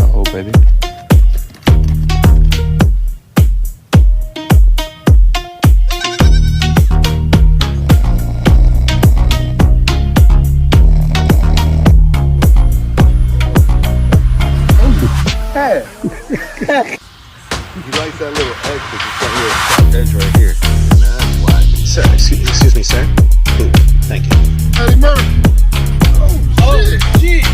Uh-oh, baby. Hey. He likes that little edge because he's got a little sharp edge right here. That's why. Sir, excuse me, sir. Ooh, thank you. Eddie Murphy. Oh, shit.